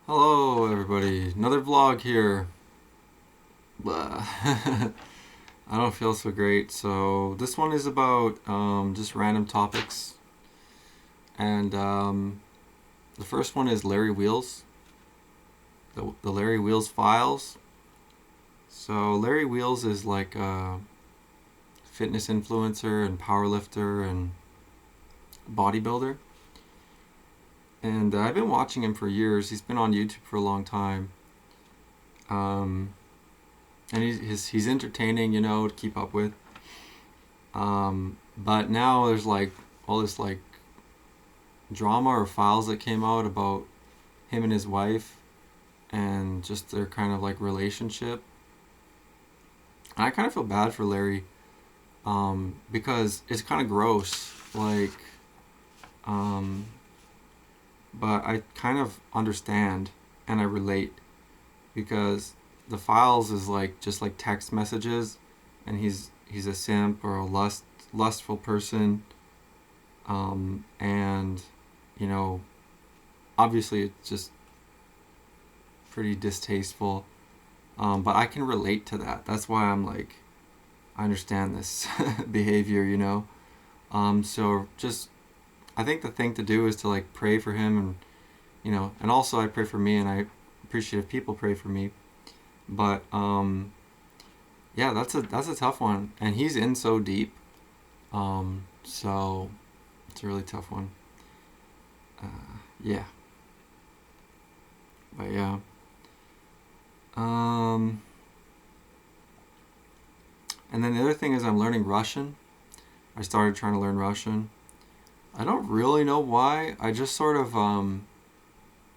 Hello, everybody. Another vlog here. Blah. I don't feel so great. So this one is about just random topics, and the first one is Larry Wheels, the Larry Wheels files. So Larry Wheels is like a fitness influencer and powerlifter and bodybuilder, and I've been watching him for years. He's been on YouTube for a long time. Um, and he's entertaining, to keep up with. But now there's like all this like drama or files that came out about him and his wife and just their kind of like relationship. And I kind of feel bad for Larry because it's kind of gross. Um, but I kind of understand and I relate because the files is like just like text messages, and he's a simp or a lustful person, and you know obviously it's just pretty distasteful. But I can relate to that. That's why I'm like I understand this behavior. So just I think the thing to do is to like pray for him, and and also I pray for me, and I appreciate if people pray for me. But yeah, that's a tough one, and he's in so deep. So it's a really tough one. Yeah, but yeah. Um, and then the other thing is I'm learning Russian. I started trying to learn Russian. I don't really know why. I just sort of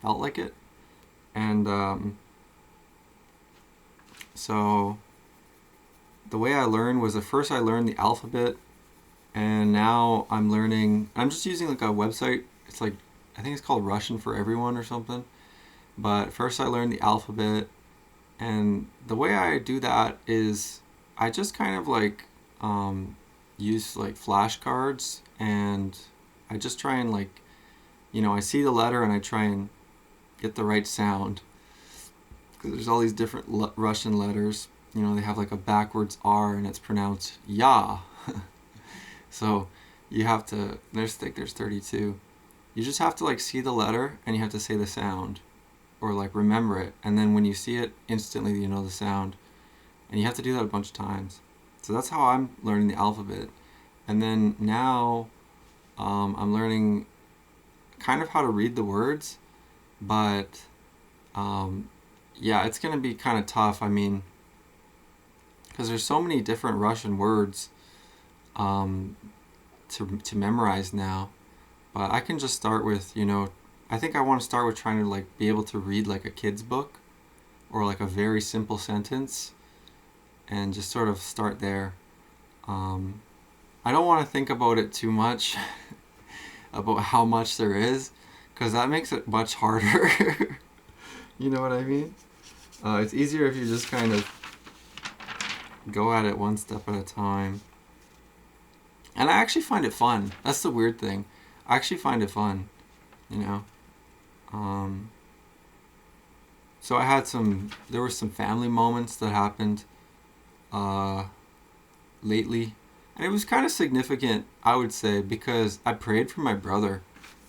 felt like it, and so the way I learned was at first I learned the alphabet, and now I'm learning. I'm just using like a website. It's like I think it's called Russian for Everyone or something. But first I learned the alphabet, and the way I do that is I just kind of like use like flashcards, and I just try and like I see the letter and I try and get the right sound because there's all these different Russian letters. They have like a backwards R and it's pronounced ya. So you have to. There's 32. You just have to like see the letter and you have to say the sound or like remember it, and then when you see it instantly you know the sound, and you have to do that a bunch of times. So that's how I'm learning the alphabet. And then now I'm learning kind of how to read the words, but um, yeah, it's going to be kind of tough. I mean, because there's so many different Russian words um, to memorize now. But I can just start with I think I want to start with trying to like be able to read like a kid's book or like a very simple sentence, and just sort of start there. Um, I don't want to think about it too much about how much there is, because that makes it much harder. You know what I mean? It's easier if you just kind of go at it one step at a time. And I actually find it fun. That's the weird thing. I actually find it fun, you know? Um, so there were some family moments that happened uh, lately. And it was kind of significant, I would say, because I prayed for my brother,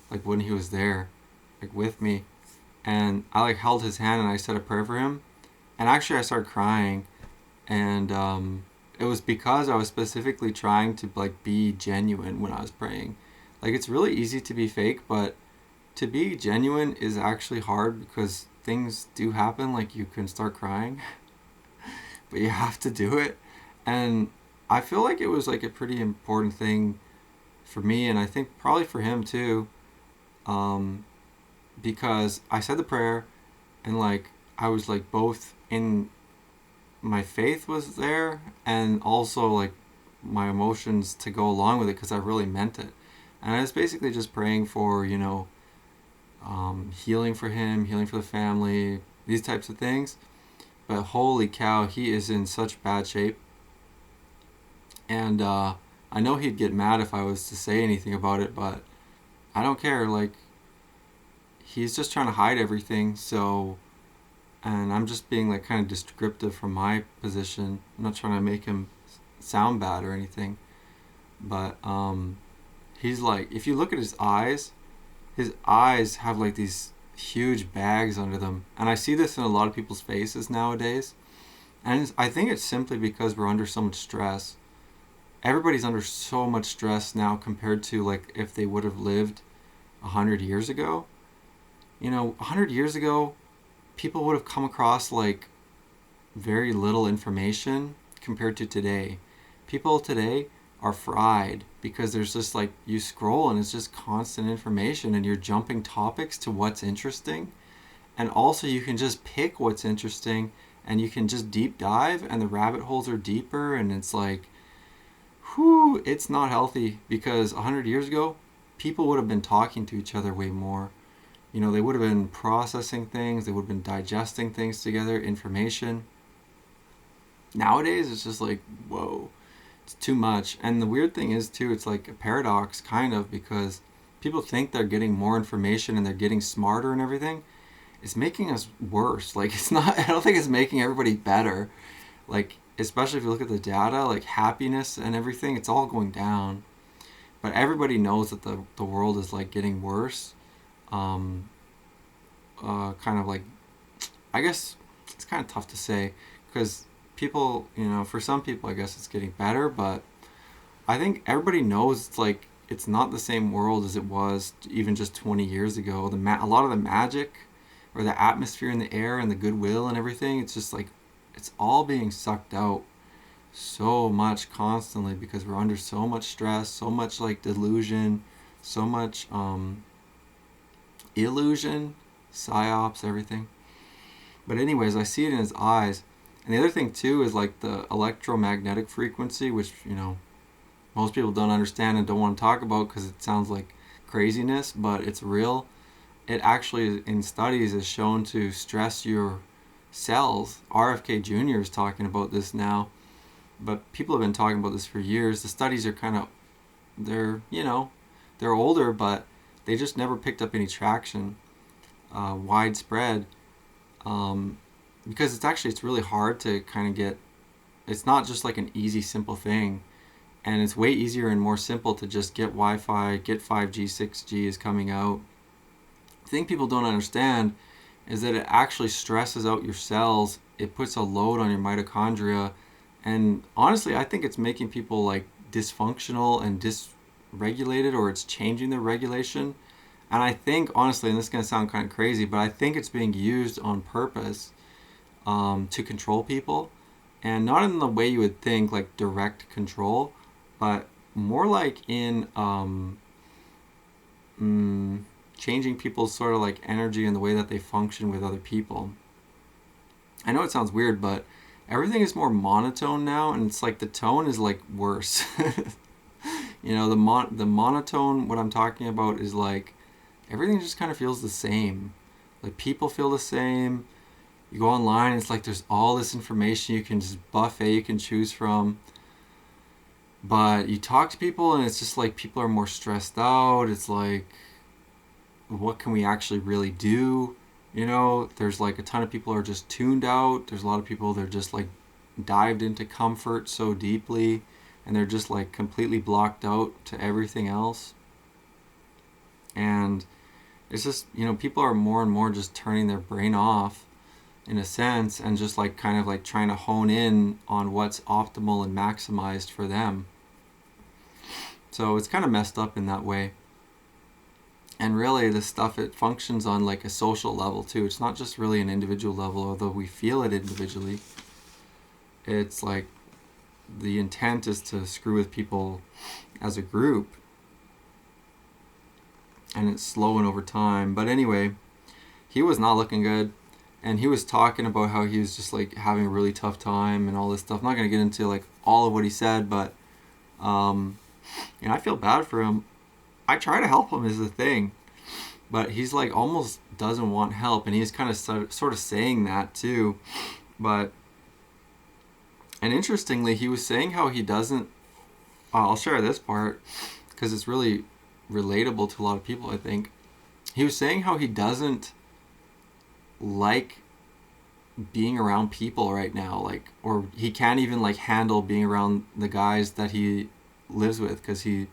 like when he was there, like with me. And I like held his hand and I said a prayer for him. And actually I started crying. And it was because I was specifically trying to like be genuine when I was praying. Like it's really easy to be fake, but to be genuine is actually hard because things do happen. Like you can start crying, but you have to do it. And I feel like it was like a pretty important thing for me, and I think probably for him too, um, because I said the prayer, and like I was like both in my faith was there, and also like my emotions to go along with it because I really meant it. And I was basically just praying for healing for him, healing for the family, these types of things. But holy cow, he is in such bad shape. And I know he'd get mad if I was to say anything about it, but I don't care. Like, he's just trying to hide everything. So, and I'm just being like kind of descriptive from my position. I'm not trying to make him sound bad or anything, but he's like, if you look at his eyes have like these huge bags under them, and I see this in a lot of people's faces nowadays. And I think it's simply because we're under so much stress. Everybody's under so much stress now compared to like if they would have lived 100 years ago. 100 years ago, people would have come across like very little information compared to today. People today are fried because there's just like you scroll and it's just constant information and you're jumping topics to what's interesting. And also you can just pick what's interesting and you can just deep dive and the rabbit holes are deeper and it's like, whew, it's not healthy because 100 years ago, people would have been talking to each other way more. They would have been processing things, they would have been digesting things together, information. Nowadays, it's just like, whoa, it's too much. And the weird thing is, too, it's like a paradox, kind of, because people think they're getting more information and they're getting smarter and everything. It's making us worse. Like, it's not, I don't think it's making everybody better. Like, especially if you look at the data, like happiness and everything, it's all going down. But everybody knows that the world is like getting worse. Kind of like, I guess it's kind of tough to say because people, for some people, I guess it's getting better, but I think everybody knows it's like it's not the same world as it was even just 20 years ago. A lot of the magic or the atmosphere in the air and the goodwill and everything, it's just like it's all being sucked out so much constantly because we're under so much stress, so much like delusion, so much illusion, psyops, everything. But anyways, I see it in his eyes. And the other thing too is like the electromagnetic frequency, which most people don't understand and don't want to talk about because it sounds like craziness, but it's real. It actually in studies is shown to stress your cells. RFK Jr. is talking about this now, but people have been talking about this for years. The studies are kind of they're older, but they just never picked up any traction widespread because it's really hard to kind of get. It's not just like an easy simple thing, and it's way easier and more simple to just get Wi-Fi, get 5G, 6G is coming out. The thing people don't understand is that it actually stresses out your cells. It puts a load on your mitochondria, and honestly I think it's making people like dysfunctional and dysregulated, or it's changing their regulation. And I think, honestly, and this is going to sound kind of crazy, but I think it's being used on purpose to control people. And not in the way you would think, like direct control, but more like in changing people's sort of like energy and the way that they function with other people. I know it sounds weird, but everything is more monotone now, and it's like the tone is like worse. The monotone, what I'm talking about is like, everything just kind of feels the same. Like people feel the same. You go online, it's like there's all this information you can just buffet you can choose from. But you talk to people and it's just like people are more stressed out. It's like, what can we actually really do? There's like a ton of people are just tuned out. There's a lot of people that are just like dived into comfort so deeply and they're just like completely blocked out to everything else. And it's just, people are more and more just turning their brain off in a sense and just like kind of like trying to hone in on what's optimal and maximized for them. So it's kind of messed up in that way. And really this stuff, it functions on like a social level too. It's not just really an individual level, although we feel it individually. It's like the intent is to screw with people as a group. And it's slowing over time. But anyway, he was not looking good. And he was talking about how he was just like having a really tough time and all this stuff. I'm not going to get into like all of what he said, but I feel bad for him. I try to help him is the thing. But he's like almost doesn't want help. And he's kind of sort of saying that too. And interestingly, he was saying how he doesn't. I'll share this part because it's really relatable to a lot of people, I think. he was saying how he doesn't like being around people right now, like, or he can't even like handle being around the guys that he lives with, because he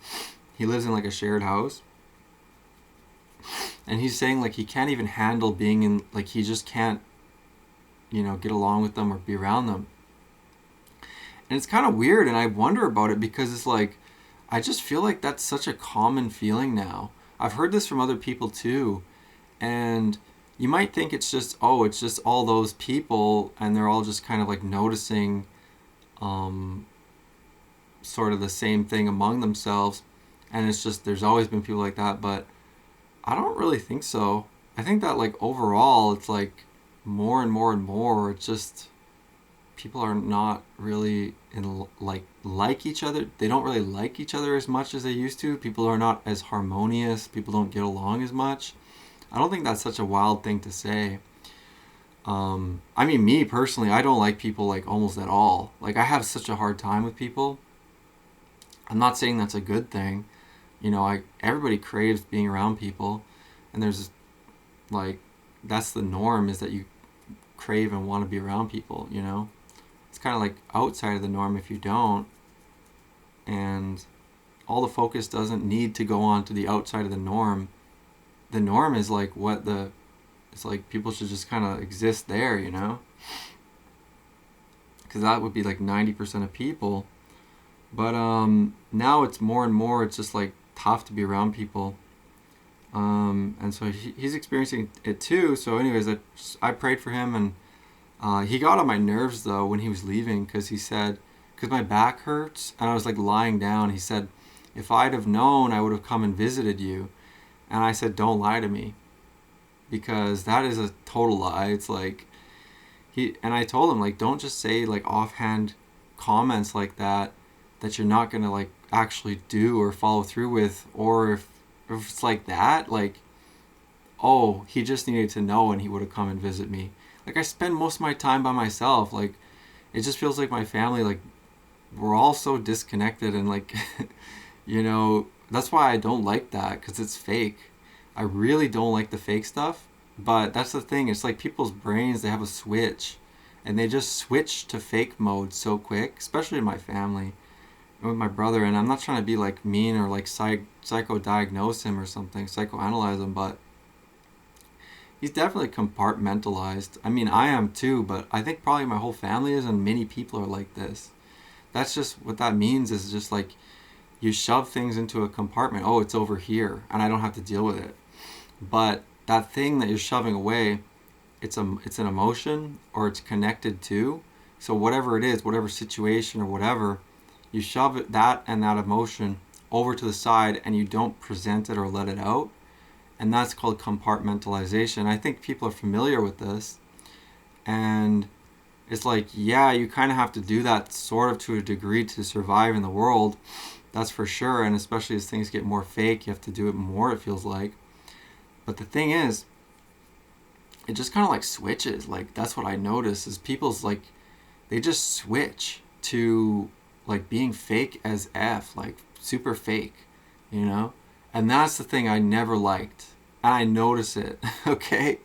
lives in like a shared house, and he's saying like he can't even handle being in, like, he just can't, get along with them or be around them. And it's kind of weird, and I wonder about it, because it's like, I just feel like that's such a common feeling now. I've heard this from other people too, and you might think it's just, oh, it's just all those people and they're all just kind of like noticing um, sort of the same thing among themselves, and it's just, there's always been people like that. But I don't really think so. I think that like overall it's like more and more and more, it's just people are not really in like each other. They don't really like each other as much as they used to. People are not as harmonious. People don't get along as much. I don't think that's such a wild thing to say. I mean, me personally, I don't like people like almost at all. Like, I have such a hard time with people. I'm not saying that's a good thing. Everybody craves being around people, and there's like, that's the norm, is that you crave and want to be around people. It's kind of like outside of the norm if you don't, and all the focus doesn't need to go on to the outside of the norm. The norm is like it's like people should just kind of exist there, because that would be like 90% of people. But now it's more and more, it's just like tough to be around people. And so he's experiencing it too. So anyways, I prayed for him, and he got on my nerves though when he was leaving, because he said, because my back hurts and I was like lying down, he said, if I'd have known, I would have come and visited you. And I said, don't lie to me, because that is a total lie. It's like, and I told him, like, don't just say like offhand comments like that you're not gonna like actually do or follow through with. Or if it's like that, like, oh, he just needed to know and he would have come and visit me. Like, I spend most of my time by myself. Like, it just feels like my family, like, we're all so disconnected, and like that's why I don't like that, because it's fake. I really don't like the fake stuff. But that's the thing, it's like people's brains, they have a switch, and they just switch to fake mode so quick, especially in my family and with my brother. And I'm not trying to be like mean or like psycho-diagnose him or something, psychoanalyze him, but he's definitely compartmentalized. I mean, I am too, but I think probably my whole family is, and many people are like this. That's just what that means, is just like, you shove things into a compartment. Oh, it's over here, and I don't have to deal with it. But that thing that you're shoving away, it's an emotion, or it's connected to. So whatever it is, whatever situation or whatever, you shove that and that emotion over to the side, and you don't present it or let it out. And that's called compartmentalization. I think people are familiar with this. And it's like, yeah, you kind of have to do that sort of to a degree to survive in the world. That's for sure. And especially as things get more fake, you have to do it more, it feels like. But the thing is, it just kind of like switches. Like, that's what I notice, is people's like, they just switch to like being fake as F, like super fake, And that's the thing I never liked. And I notice it, okay?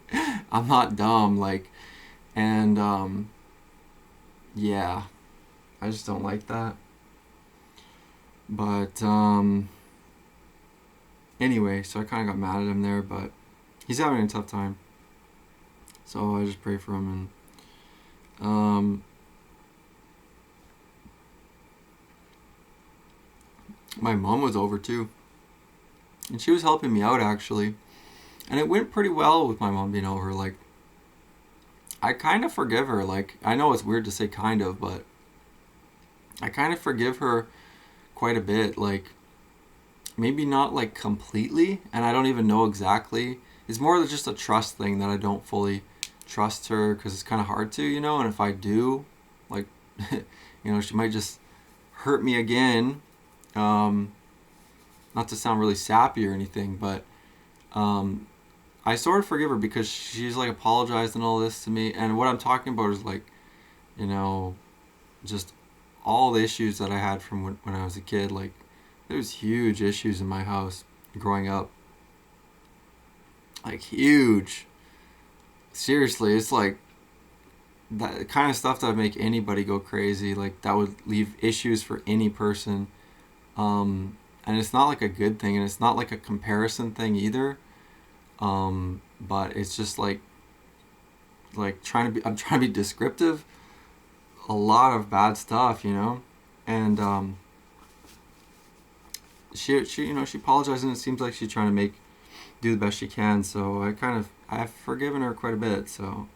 I'm not dumb, like, and yeah, I just don't like that. But anyway, so I kind of got mad at him there, but he's having a tough time. So I just pray for him. And my mom was over too, and she was helping me out actually, and it went pretty well with my mom being over. Like, I kind of forgive her. Like, I know it's weird to say kind of, but I kind of forgive her quite a bit. Like, maybe not like completely, and I don't even know exactly. It's more than just a trust thing, that I don't fully trust her, because it's kind of hard to, and if I do, like, she might just hurt me again. Not to sound really sappy or anything, but I sort of forgive her, because she's like apologized and all this to me. And what I'm talking about is like, just all the issues that I had from when I was a kid. Like, there was huge issues in my house growing up. like huge. Seriously, it's like that kind of stuff that would make anybody go crazy. Like that would leave issues for any person. And it's not like a good thing, and it's not like a comparison thing either. But it's just like trying to be. I'm trying to be descriptive. A lot of bad stuff, you know, and she she apologized, and it seems like she's trying to do the best she can. So I've forgiven her quite a bit. So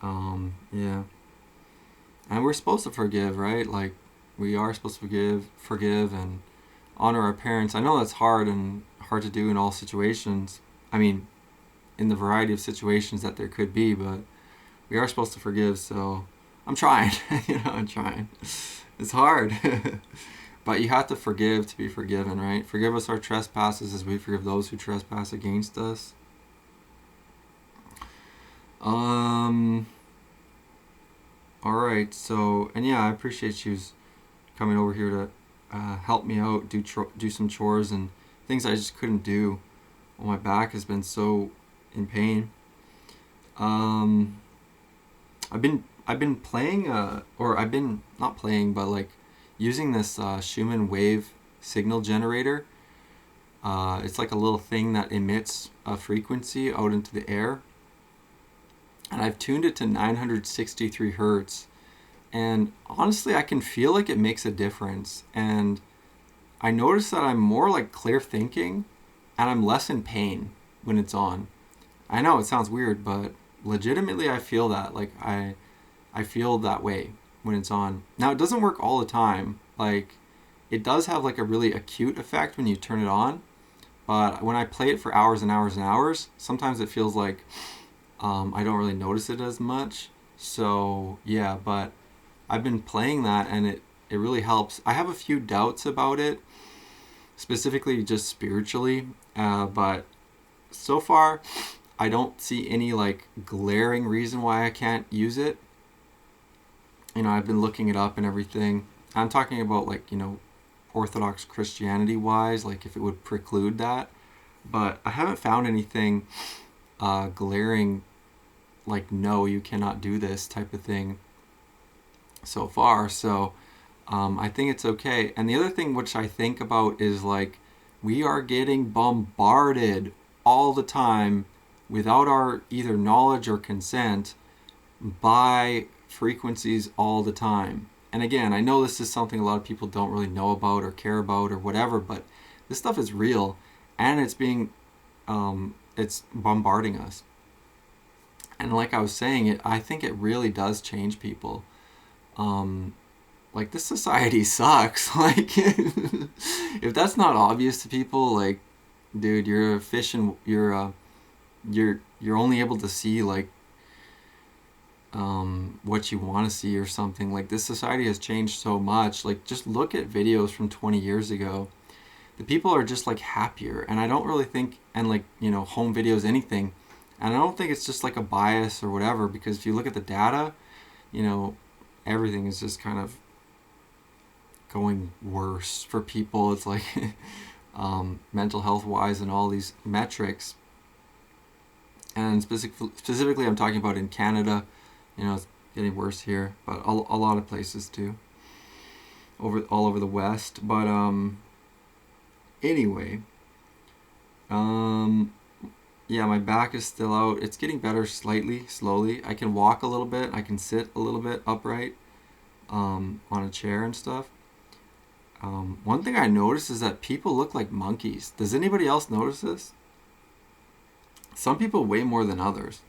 yeah, and we're supposed to forgive, right? Like we are supposed to forgive, and honor our parents. I know that's hard to do in all situations. I mean, in the variety of situations that there could be, but we are supposed to forgive. So I'm trying. I'm trying. It's hard. But you have to forgive to be forgiven, right? Forgive us our trespasses as we forgive those who trespass against us. Um. All right. So, and yeah, I appreciate you coming over here to help me out, do some chores and things I just couldn't do. Well, my back has been so in pain. Um. I've been playing or I've been not playing but like using this Schumann wave signal generator. It's like a little thing that emits a frequency out into the air, and I've tuned it to 963 hertz. And honestly, I can feel like it makes a difference. And I notice that I'm more like clear thinking, and I'm less in pain when it's on. I know it sounds weird, but legitimately, I feel that. Like I feel that way when it's on. Now it doesn't work all the time. Like it does have like a really acute effect when you turn it on. But when I play it for hours and hours and hours, sometimes it feels like I don't really notice it as much. So yeah, but I've been playing that, and it really helps. I have a few doubts about it, specifically just spiritually. But so far, I don't see any like glaring reason why I can't use it. I've been looking it up and everything. I'm talking about like, Orthodox Christianity wise, like if it would preclude that. But I haven't found anything glaring, like, no, you cannot do this type of thing so far. So I think it's okay. And the other thing which I think about is like, we are getting bombarded all the time without our either knowledge or consent by frequencies all the time. And again, I know this is something a lot of people don't really know about or care about or whatever, but this stuff is real, and it's bombarding us. And like I was saying, I think it really does change people. Um, like this society sucks. Like if that's not obvious to people, like, dude, you're a fish and you're only able to see like what you want to see or something. Like this society has changed so much. Like just look at videos from 20 years ago. The people are just like happier, and I don't really think, and like home videos, anything, and I don't think it's just like a bias or whatever, because if you look at the data, you know everything is just kind of going worse for people. It's like mental health wise and all these metrics, and specifically I'm talking about in Canada. It's getting worse here, but a lot of places too, all over the West. But anyway, yeah, my back is still out. It's getting better slowly. I can walk a little bit. I can sit a little bit upright on a chair and stuff. One thing I noticed is that people look like monkeys. Does anybody else notice this? Some people way more than others.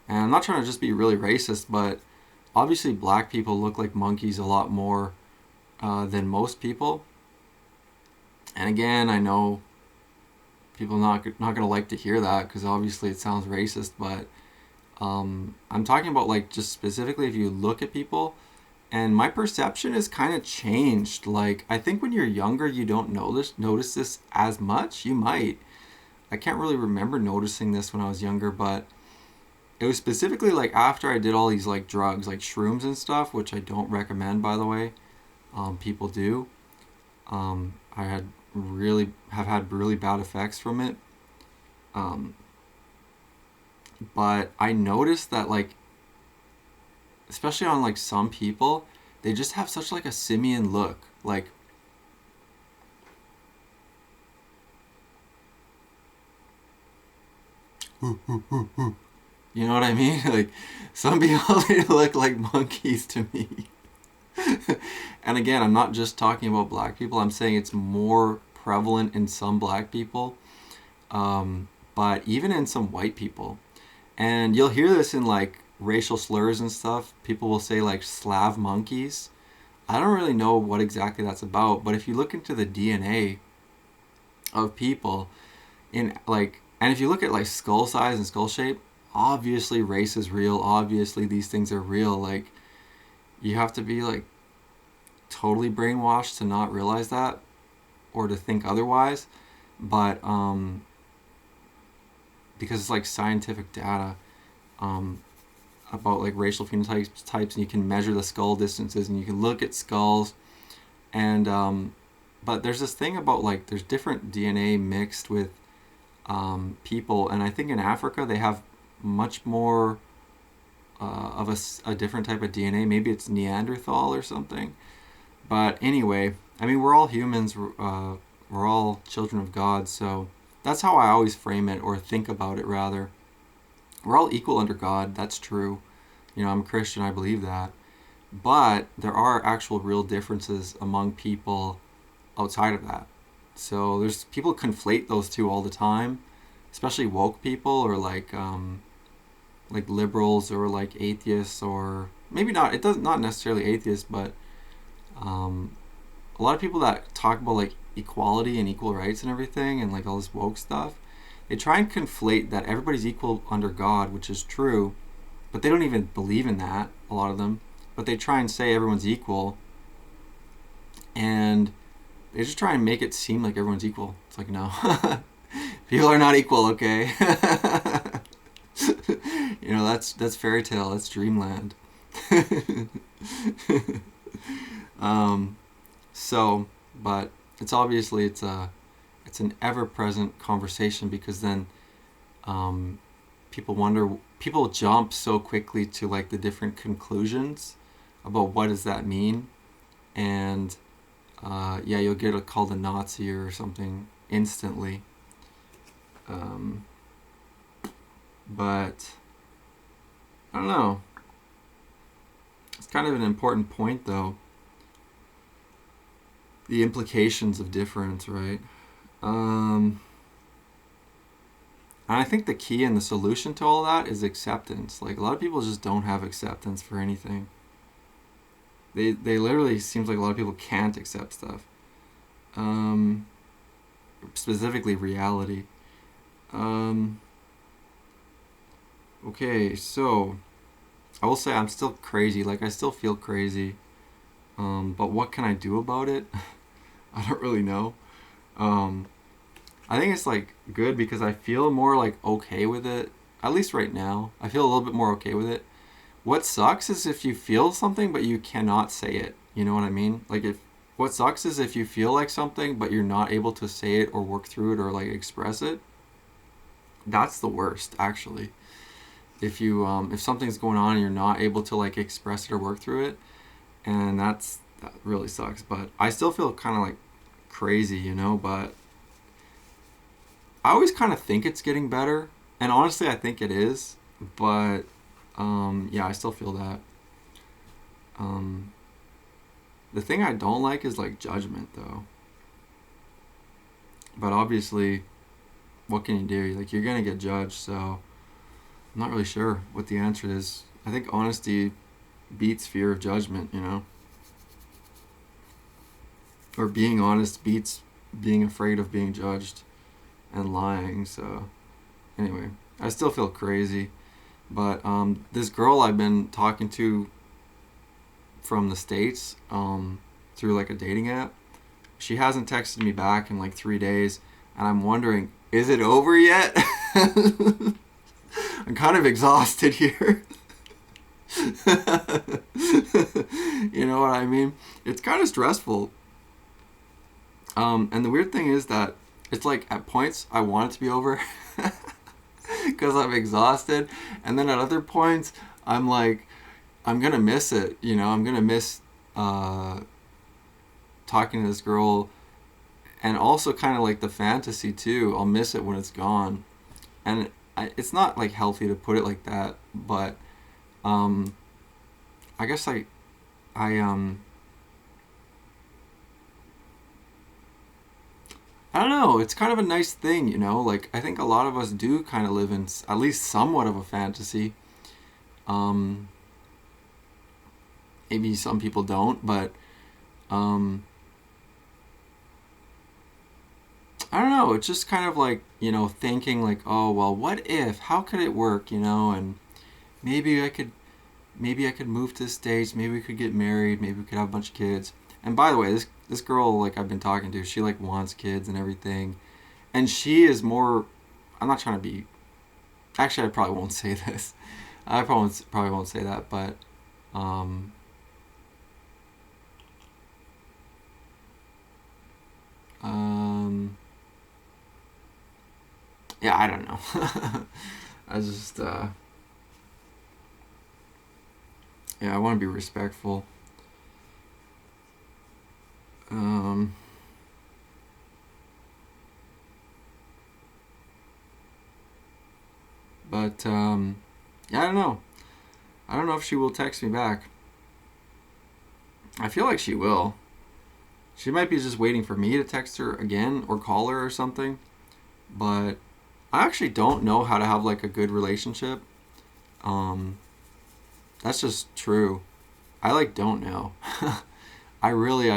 And I'm not trying to just be really racist, but obviously black people look like monkeys a lot more than most people. And again, I know people not gonna like to hear that, because obviously it sounds racist, but I'm talking about like just specifically if you look at people, and my perception is kind of changed. Like I think when you're younger, you don't notice this as much. You might. I can't really remember noticing this when I was younger, but it was specifically like after I did all these like drugs, like shrooms and stuff, which I don't recommend, by the way. People do. I have had really bad effects from it. But I noticed that, like, especially on like some people, they just have such like a simian look. Like, you know what I mean? Like, some people, they look like monkeys to me. And again, I'm not just talking about black people. I'm saying it's more prevalent in some black people, but even in some white people. And you'll hear this in like racial slurs and stuff. People will say like Slav monkeys. I don't really know what exactly that's about, but if you look into the DNA of people in like, and if you look at like skull size and skull shape, obviously race is real. Obviously these things are real. Like, you have to be like totally brainwashed to not realize that or to think otherwise. But because it's like scientific data, um, about like racial phenotypes types, and you can measure the skull distances, and you can look at skulls, and but there's this thing about like there's different DNA mixed with people, and I think in Africa they have much more of a different type of DNA. Maybe it's Neanderthal or something. But anyway, I mean, we're all humans. We're all children of God, so that's how I always frame it or think about it. Rather, we're all equal under God. That's true. You know, I'm a Christian. I believe that. But there are actual real differences among people outside of that. So there's people conflate those two all the time, especially woke people or like liberals or like atheists, or maybe not. It doesn't, not necessarily atheists, but um, a lot of people that talk about like equality and equal rights and everything and like all this woke stuff. They try and conflate that everybody's equal under God, which is true, but they don't even believe in that, a lot of them. But they try and say everyone's equal, and they just try and make it seem like everyone's equal. It's like, no. People are not equal, okay? You know, that's fairy tale, that's dreamland. um, so, but it's obviously it's an ever present conversation, because then people wonder, people jump so quickly to like the different conclusions about what does that mean, and yeah, you'll get called a Nazi or something instantly. Um, but I don't know. It's kind of an important point, though. The implications of difference, right? And I think the key and the solution to all that is acceptance. Like, a lot of people just don't have acceptance for anything. They literally, seems like a lot of people can't accept stuff. Specifically reality. Okay, so I will say I'm still crazy. Like, I still feel crazy. But what can I do about it? I don't really know. Um, I think it's like good because I feel more like okay with it. At least right now, I feel a little bit more okay with it. What sucks is if you feel something but you cannot say it. You know what I mean? Like, if what sucks is if you feel like something but you're not able to say it or work through it or like express it. That's the worst, actually. If something's going on and you're not able to like express it or work through it, and that really sucks. But I still feel kind of like crazy, you know. But I always kind of think it's getting better, and honestly, I think it is. But yeah, I still feel that. Um, the thing I don't like is like judgment, though. But obviously, what can you do? Like, you're gonna get judged, so I'm not really sure what the answer is. I think honesty beats fear of judgment, you know? Or being honest beats being afraid of being judged and lying, so anyway, I still feel crazy. But this girl I've been talking to from the States, through like a dating app, she hasn't texted me back in like 3 days, and I'm wondering, is it over yet? I'm kind of exhausted here. You know what I mean? It's kind of stressful. And the weird thing is that it's like at points I want it to be over, because I'm exhausted. And then at other points, I'm like, I'm gonna miss it. I'm gonna miss uh, talking to this girl, and also kind of like the fantasy too. I'll miss it when it's gone, and it's not like healthy to put it like that, but um, I guess I I don't know. It's kind of a nice thing, Like I think a lot of us do kind of live in at least somewhat of a fantasy. Um, Maybe some people don't, but um, I don't know. It's just kind of like thinking like, oh well, what if? How could it work? And maybe I could move to the States. Maybe we could get married. Maybe we could have a bunch of kids. And by the way, this girl like I've been talking to, she like wants kids and everything, and she is more. I'm not trying to be. Actually, I probably won't say this. I probably won't say that, but um, um, yeah, I don't know. I just yeah, I want to be respectful. Um, but yeah, I don't know. I don't know if she will text me back. I feel like she will. She might be just waiting for me to text her again or call her or something. But I actually don't know how to have like a good relationship. Um, that's just true. I like don't know. I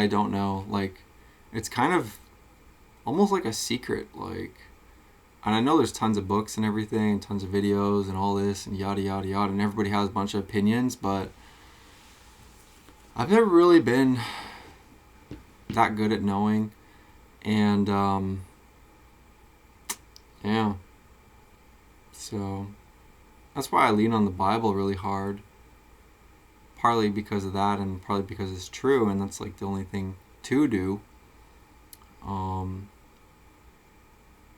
don't know. Like, it's kind of almost like a secret. Like, and I know there's tons of books and everything, tons of videos and all this and yada yada yada, and everybody has a bunch of opinions, but I've never really been that good at knowing. And yeah, so that's why I lean on the Bible really hard. Partly because of that, and probably because it's true, and that's like the only thing to do. Um,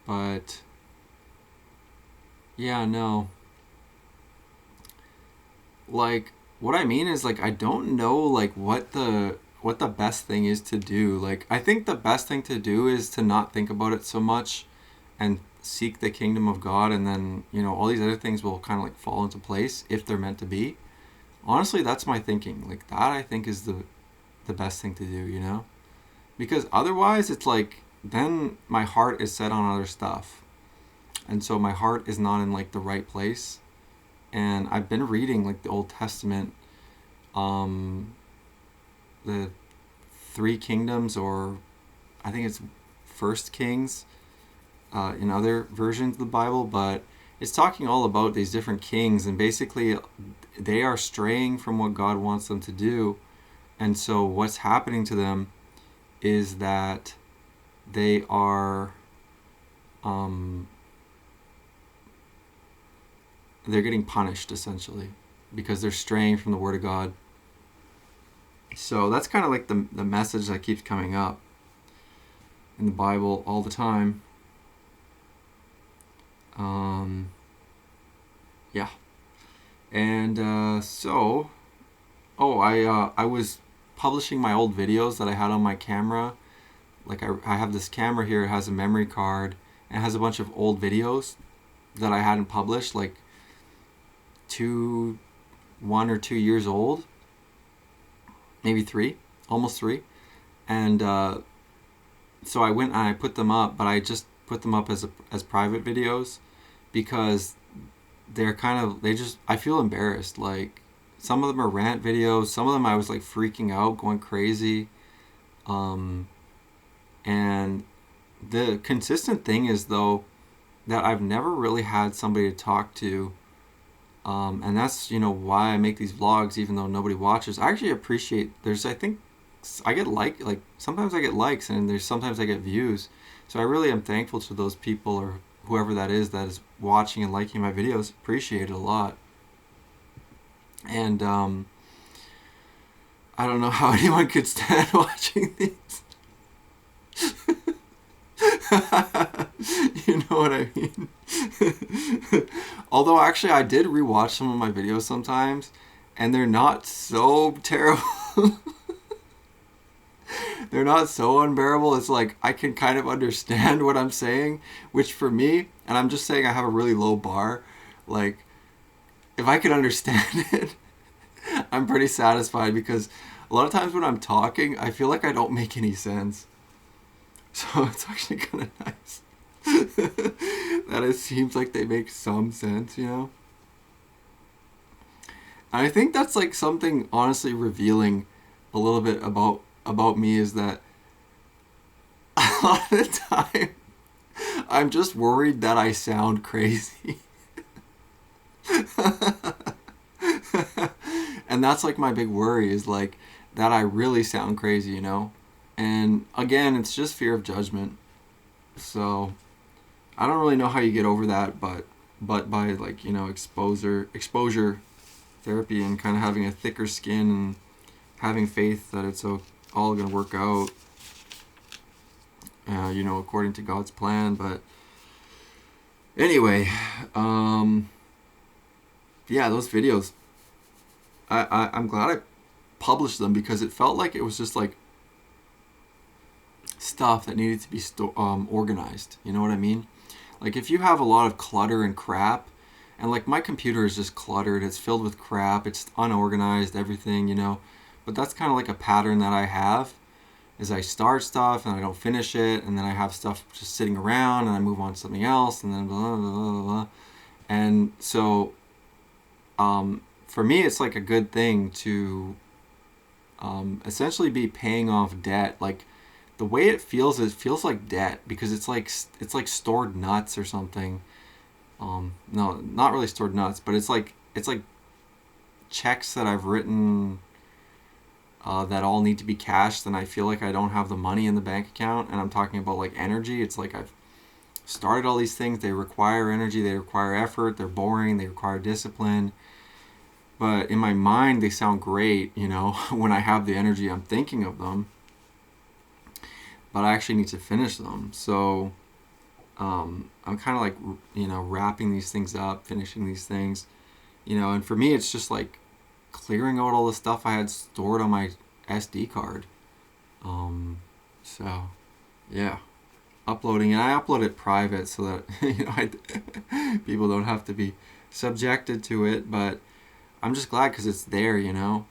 but yeah, no. Like what I mean is like I don't know like what the best thing is to do. Like I think the best thing to do is to not think about it so much and seek the kingdom of God, and then, all these other things will kind of like fall into place if they're meant to be. Honestly, that's my thinking. Like that I think is the best thing to do. Because otherwise it's like then my heart is set on other stuff. And so my heart is not in like the right place. And I've been reading like the Old Testament, um, the Three Kingdoms, or I think it's First Kings, in other versions of the Bible, but it's talking all about these different kings, and basically they are straying from what God wants them to do. And so what's happening to them is that they are um, they're getting punished essentially because they're straying from the Word of God. So that's kind of like the message that keeps coming up in the Bible all the time. Yeah. And I was publishing my old videos that I had on my camera. Like I have this camera here. It has a memory card and it has a bunch of old videos that I hadn't published, like 1 or 2 years old, maybe 3, almost 3. And so I went and I put them up, but I just put them up as private videos because I feel embarrassed. Like some of them are rant videos, some of them I was like freaking out, going crazy. Um, and the consistent thing is though that I've never really had somebody to talk to. And that's, why I make these vlogs even though nobody watches. I actually appreciate, I think I get like sometimes I get likes and sometimes I get views. So I really am thankful to those people or whoever that is watching and liking my videos. Appreciate it a lot. And I don't know how anyone could stand watching these. You know what I mean? Although actually I did rewatch some of my videos sometimes, and they're not so terrible. They're not so unbearable. It's like I can kind of understand what I'm saying, which for me, and I'm just saying I have a really low bar, like if I can understand it, I'm pretty satisfied because a lot of times when I'm talking, I feel like I don't make any sense. So it's actually kind of nice that it seems like they make some sense, you know? And I think that's like something honestly revealing a little bit about me is that a lot of the time I'm just worried that I sound crazy. And that's like my big worry is like that I really sound crazy, you know? And again, it's just fear of judgment. So I don't really know how you get over that, but by like, you know, exposure therapy and kind of having a thicker skin and having faith that it's all going to work out, you know, according to God's plan. But anyway, yeah, those videos, I'm glad I published them because it felt like it was just like stuff that needed to be organized. You know what I mean? Like if you have a lot of clutter and crap, and like my computer is just cluttered, it's filled with crap, it's unorganized, everything, you know. But that's kind of like a pattern that I have is I start stuff and I don't finish it, and then I have stuff just sitting around and I move on to something else, and then blah, blah, blah, blah. And so for me, it's like a good thing to essentially be paying off debt. Like the way it feels like debt because it's like stored nuts or something. No, not really stored nuts, but it's like checks that I've written that all need to be cashed, and I feel like I don't have the money in the bank account. And I'm talking about like energy. It's like I've started all these things. They require energy. They require effort. They're boring. They require discipline. But in my mind, they sound great, you know, when I have the energy, I'm thinking of them. But I actually need to finish them. So I'm kind of like, you know, wrapping these things up, finishing these things, you know, and for me, it's just like clearing out all the stuff I had stored on my SD card. So, yeah, uploading, and I upload it private so that, you know, people don't have to be subjected to it, but I'm just glad because it's there, you know,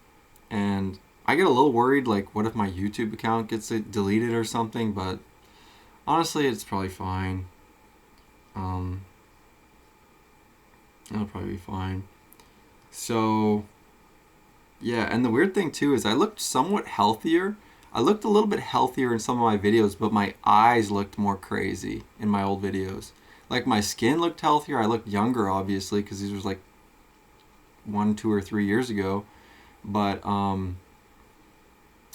and I get a little worried, like, what if my YouTube account gets deleted or something, but honestly, it's probably fine. It'll probably be fine. So, yeah, and the weird thing too is I looked somewhat healthier. I looked a little bit healthier in some of my videos, but my eyes looked more crazy in my old videos. Like my skin looked healthier. I looked younger, obviously, because these was like 1, 2, or 3 years ago. But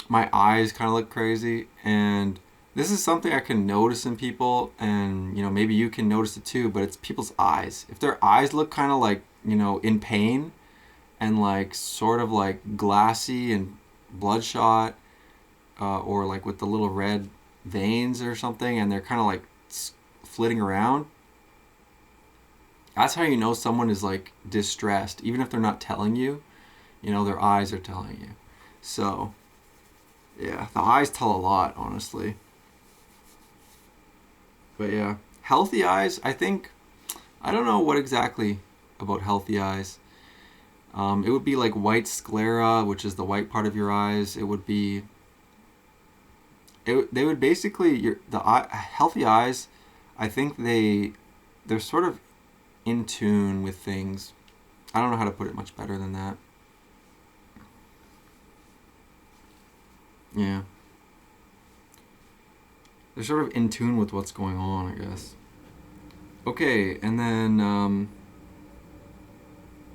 my eyes kind of look crazy, and this is something I can notice in people, and you know maybe you can notice it too. But it's people's eyes. If their eyes look kind of like, you know, in pain and like sort of like glassy and bloodshot, or like with the little red veins or something, and they're kind of like flitting around. That's how you know someone is like distressed, even if they're not telling you. You know, their eyes are telling you. So, yeah, the eyes tell a lot, honestly. But yeah, healthy eyes, I think, I don't know what exactly about healthy eyes. It would be like white sclera, which is the white part of your eyes. It would be, they would basically, healthy eyes, I think they're sort of in tune with things. I don't know how to put it much better than that. Yeah. They're sort of in tune with what's going on, I guess. Okay, and then,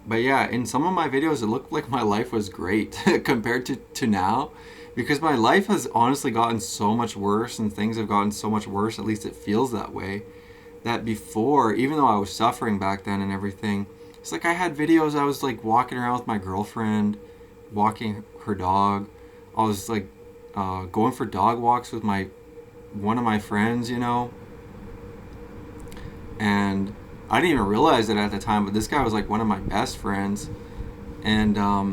but yeah, in some of my videos, it looked like my life was great compared to now. Because my life has honestly gotten so much worse, and things have gotten so much worse, at least it feels that way. That before, even though I was suffering back then and everything, it's like I had videos, I was like walking around with my girlfriend, walking her dog. I was like going for dog walks with one of my friends, you know, and I didn't even realize it at the time, but this guy was like one of my best friends, and I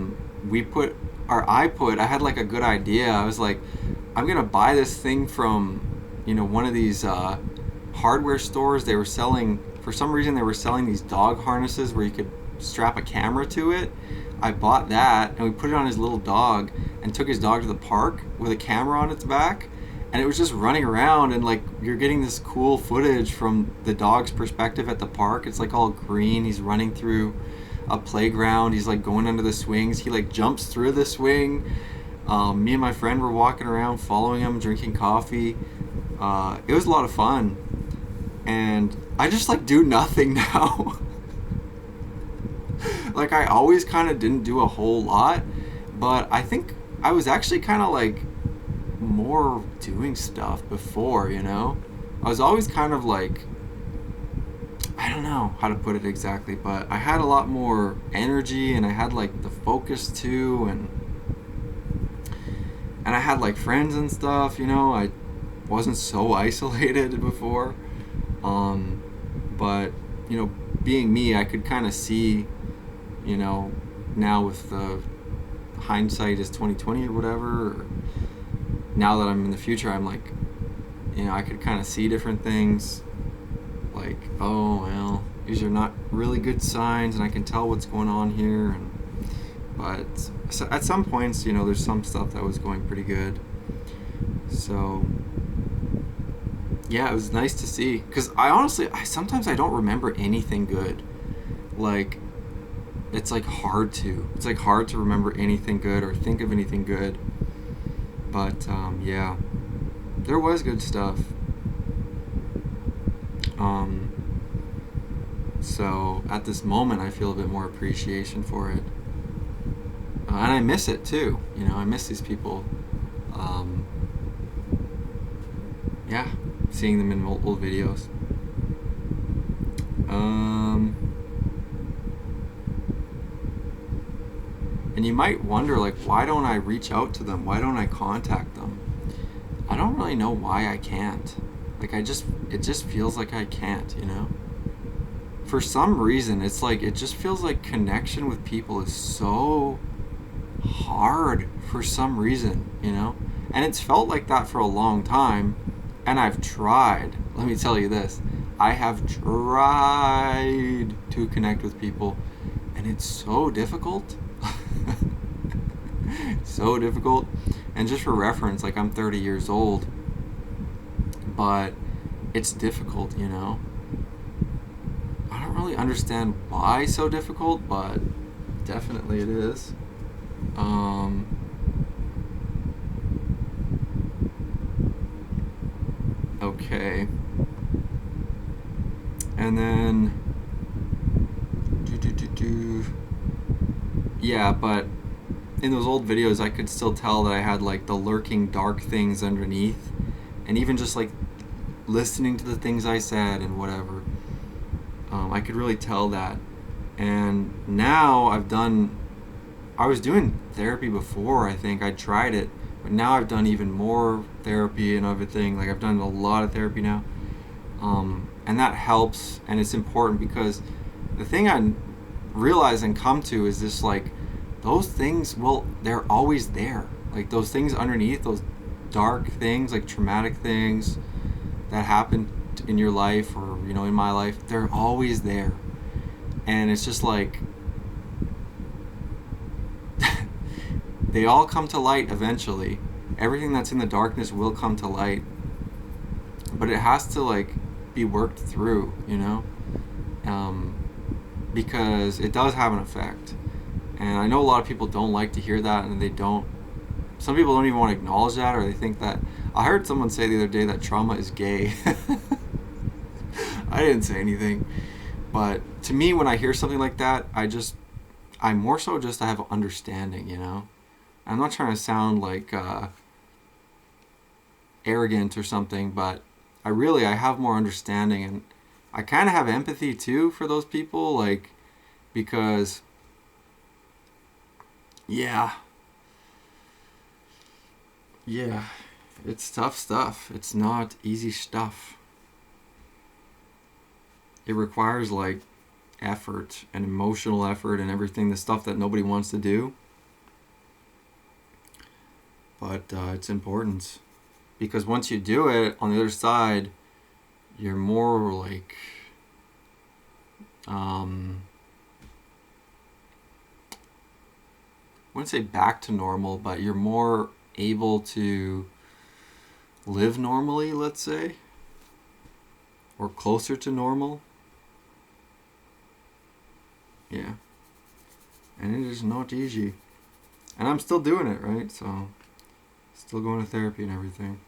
had like a good idea. I was like, I'm gonna buy this thing from, one of these hardware stores. They were selling, for some reason, they were selling these dog harnesses where you could strap a camera to it. I bought that and we put it on his little dog and took his dog to the park with a camera on its back. And it was just running around, and like you're getting this cool footage from the dog's perspective at the park. It's like all green. He's running through a playground. He's like going under the swings. He like jumps through the swing. Me and my friend were walking around, following him, drinking coffee. It was a lot of fun, and I just like do nothing now. Like I always kind of didn't do a whole lot, but I think I was actually kind of like more doing stuff before, I was always kind of like, I don't know how to put it exactly, but I had a lot more energy, and I had like the focus too, and I had like friends and stuff, I wasn't so isolated before. But being me, I could kind of see, now with the hindsight is 2020 or whatever, or now that I'm in the future, I'm like, I could kind of see different things, like, oh well, these are not really good signs, and I can tell what's going on here. But so at some points, there's some stuff that was going pretty good. So yeah, it was nice to see, because sometimes I don't remember anything good. Like, it's like hard to remember anything good or think of anything good. But yeah, there was good stuff. So at this moment, I feel a bit more appreciation for it, and I miss it too. I miss these people. Yeah, seeing them in old videos. And you might wonder, like, why don't I reach out to them? Why don't I contact them? I don't really know why I can't. Like, it just feels like I can't, For some reason, it's like, it just feels like connection with people is so hard for some reason, And it's felt like that for a long time, and I've tried. Let me tell you this. I have tried to connect with people, and it's so difficult. So difficult. And just for reference, like, I'm 30 years old, but it's difficult, I don't really understand why so difficult, but definitely it is. Okay. And then yeah, but in those old videos, I could still tell that I had like the lurking dark things underneath, and even just like listening to the things I said and whatever, I could really tell that. And now I was doing therapy before, I think I tried it, but now I've done even more therapy and everything. Like, I've done a lot of therapy now, and that helps, and it's important, because the thing I realize and come to is this, like, those things, well, they're always there. Like, those things underneath, those dark things, like traumatic things that happened in your life, or in my life, they're always there. And it's just like they all come to light eventually. Everything that's in the darkness will come to light, but it has to like be worked through, because it does have an effect. And I know a lot of people don't like to hear that, and some people don't even want to acknowledge that, or they think that. I heard someone say the other day that trauma is gay. I didn't say anything, but to me, when I hear something like that, I more so just have understanding, I'm not trying to sound like arrogant or something, but I have more understanding, and I kind of have empathy too for those people, like, because yeah, it's tough stuff. It's not easy stuff. it requires like effort and emotional effort and everything, the stuff that nobody wants to do. But it's important because once you do it, on the other side, you're more like I wouldn't say back to normal, but you're more able to live normally, let's say, or closer to normal. Yeah. And it is not easy. And I'm still doing it, right? So, still going to therapy and everything.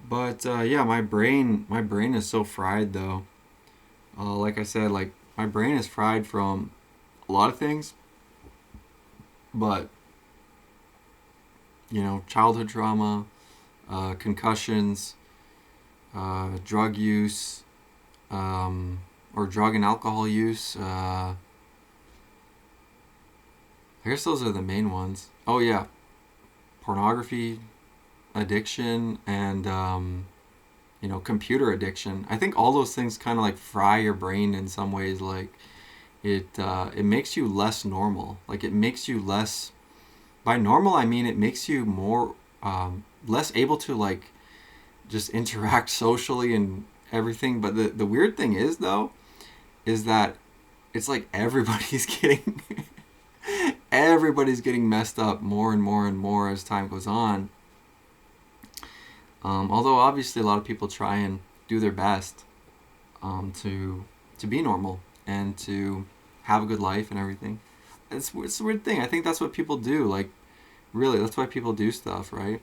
But yeah, my brain is so fried though. Like I said, like my brain is fried from a lot of things, but childhood trauma, concussions, drug use, or drug and alcohol use. I guess those are the main ones. Oh yeah, pornography addiction and computer addiction. I think all those things kind of like fry your brain in some ways. Like it makes you less normal. Like it makes you less. By normal, I mean it makes you more less able to like just interact socially and everything. But the weird thing is though, is that it's like everybody's getting everybody's getting messed up more and more and more as time goes on. Although obviously a lot of people try and do their best to be normal and to have a good life and everything. It's a weird thing. I think that's what people do. Like, really, that's why people do stuff, right?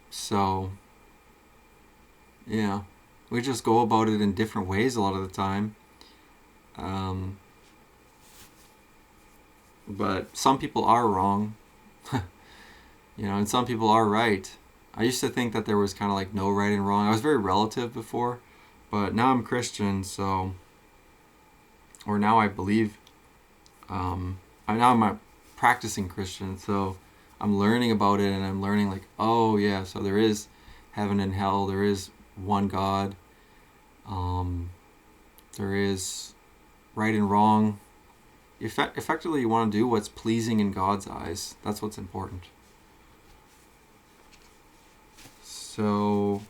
So, yeah, we just go about it in different ways a lot of the time. But some people are wrong, and some people are right. I used to think that there was kind of like no right and wrong. I was very relative before, but now I'm Christian, so, or now I believe, I'm a practicing Christian, so I'm learning about it and I'm learning like, oh yeah, so there is heaven and hell, there is one God, there is right and wrong. Effectively, you want to do what's pleasing in God's eyes. That's what's important. So,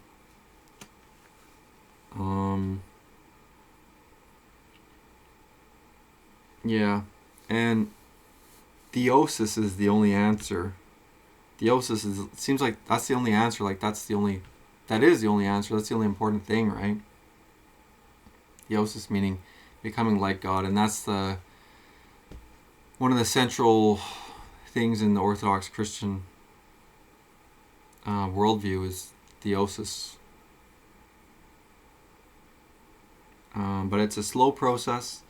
yeah, and theosis is the only answer. Theosis is, it seems like that's the only answer. Like that is the only answer. That's the only important thing, right? Theosis meaning becoming like God, and that's one of the central things in the Orthodox Christian worldview is theosis. But it's a slow process.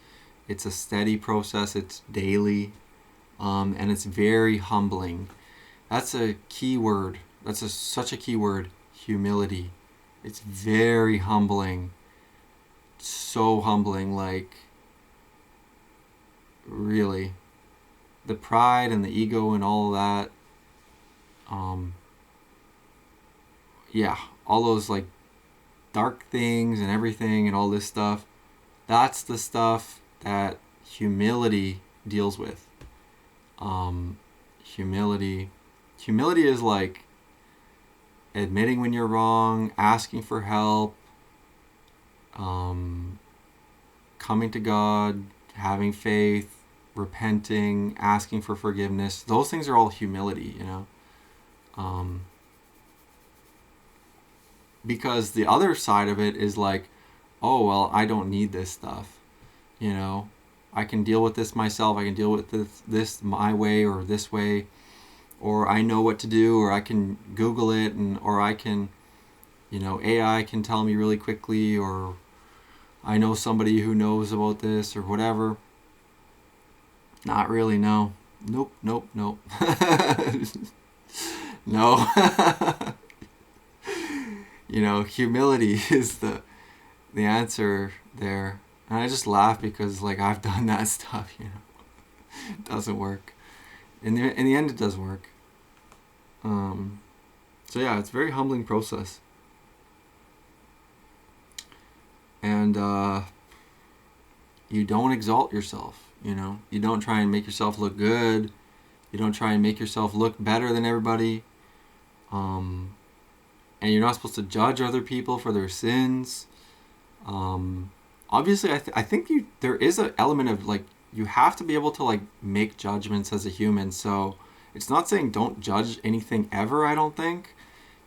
It's a steady process. It's daily, and it's very humbling. That's a key word. That's such a key word. Humility. It's very humbling. So humbling, like, really. The pride and the ego and all of that. Yeah, all those like dark things and everything and all this stuff. That's the stuff that humility deals with. Humility is like admitting when you're wrong, asking for help, coming to God, having faith, repenting, asking for forgiveness. Those things are all humility, because the other side of it is like, oh, well, I don't need this stuff. I can deal with this myself. I can deal with this my way or this way. Or I know what to do, or I can Google it, or I can, AI can tell me really quickly, or I know somebody who knows about this or whatever. Not really, no. Nope. No. Humility is the answer there. And I just laugh because like I've done that stuff, It doesn't work. In the end, it does work. So yeah, it's a very humbling process. And you don't exalt yourself, You don't try and make yourself look good. You don't try and make yourself look better than everybody. Um, and you're not supposed to judge other people for their sins. Um, Obviously, I think there is an element of like you have to be able to like make judgments as a human. So it's not saying don't judge anything ever. I don't think,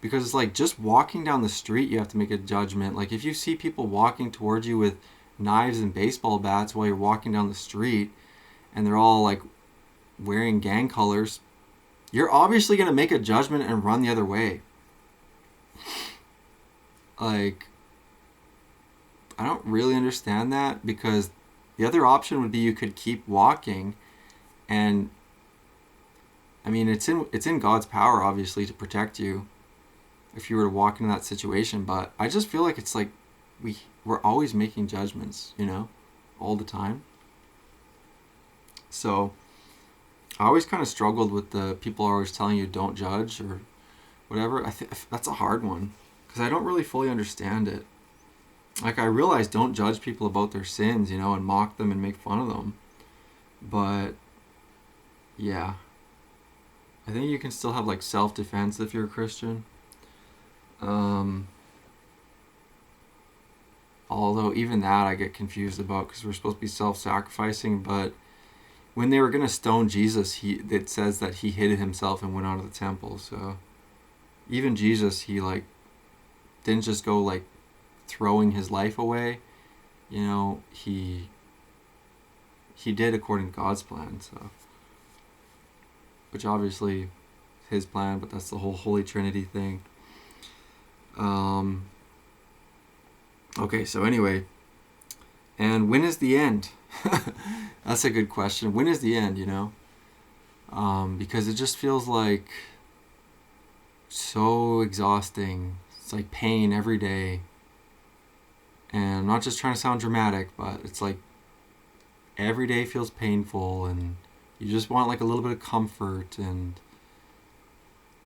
because it's like just walking down the street, you have to make a judgment. Like if you see people walking towards you with knives and baseball bats while you're walking down the street, and they're all like wearing gang colors, you're obviously gonna make a judgment and run the other way. Like I don't really understand that, because the other option would be you could keep walking, and I mean it's in God's power obviously to protect you if you were to walk into that situation, but I just feel like it's like we're always making judgments, all the time. So I always kind of struggled with the people always telling you don't judge or whatever. I think that's a hard one because I don't really fully understand it. Like I realize don't judge people about their sins, and mock them and make fun of them. But yeah, I think you can still have like self-defense if you're a Christian. Um, Although even that I get confused about because we're supposed to be self-sacrificing. But when they were gonna stone Jesus, it says that he hid himself and went out of the temple. So even Jesus, he like didn't just go like throwing his life away. He did according to God's plan. So, which obviously is his plan, but that's the whole Holy Trinity thing. Okay, so anyway, and when is the end? That's a good question. When is the end? Because it just feels like so exhausting. It's like pain every day. And I'm not just trying to sound dramatic, but it's like every day feels painful, and you just want like a little bit of comfort, and